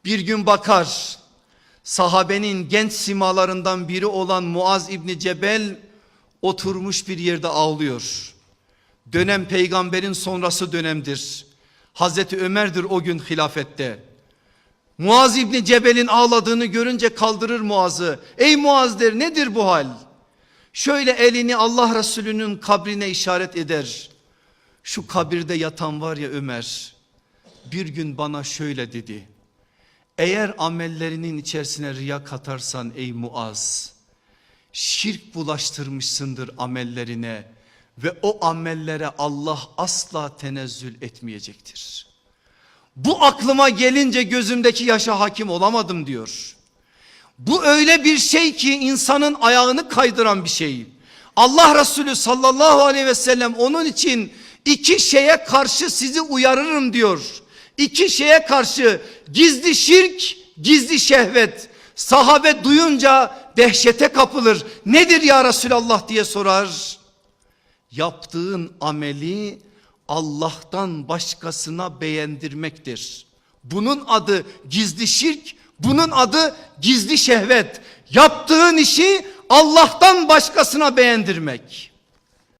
Bir gün bakar, sahabenin genç simalarından biri olan Muaz İbni Cebel oturmuş bir yerde ağlıyor. Dönem peygamberin sonrası dönemdir. Hazreti Ömer'dir o gün hilafette. Muaz İbni Cebel'in ağladığını görünce kaldırır Muaz'ı. Ey Muaz der, nedir bu hal? Şöyle elini Allah Resulü'nün kabrine işaret eder. Şu kabirde yatan var ya Ömer, bir gün bana şöyle dedi. Eğer amellerinin içerisine riya katarsan ey Muaz, şirk bulaştırmışsındır amellerine ve o amellere Allah asla tenezzül etmeyecektir. Bu aklıma gelince gözümdeki yaşa hakim olamadım diyor. Bu öyle bir şey ki insanın ayağını kaydıran bir şey. Allah Resulü sallallahu aleyhi ve sellem onun için iki şeye karşı sizi uyarırım diyor. İki şeye karşı: gizli şirk, gizli şehvet. Sahabe duyunca dehşete kapılır. Nedir ya Resulallah diye sorar. Yaptığın ameli Allah'tan başkasına beğendirmektir. Bunun adı gizli şirk, bunun adı gizli şehvet. Yaptığın işi Allah'tan başkasına beğendirmek.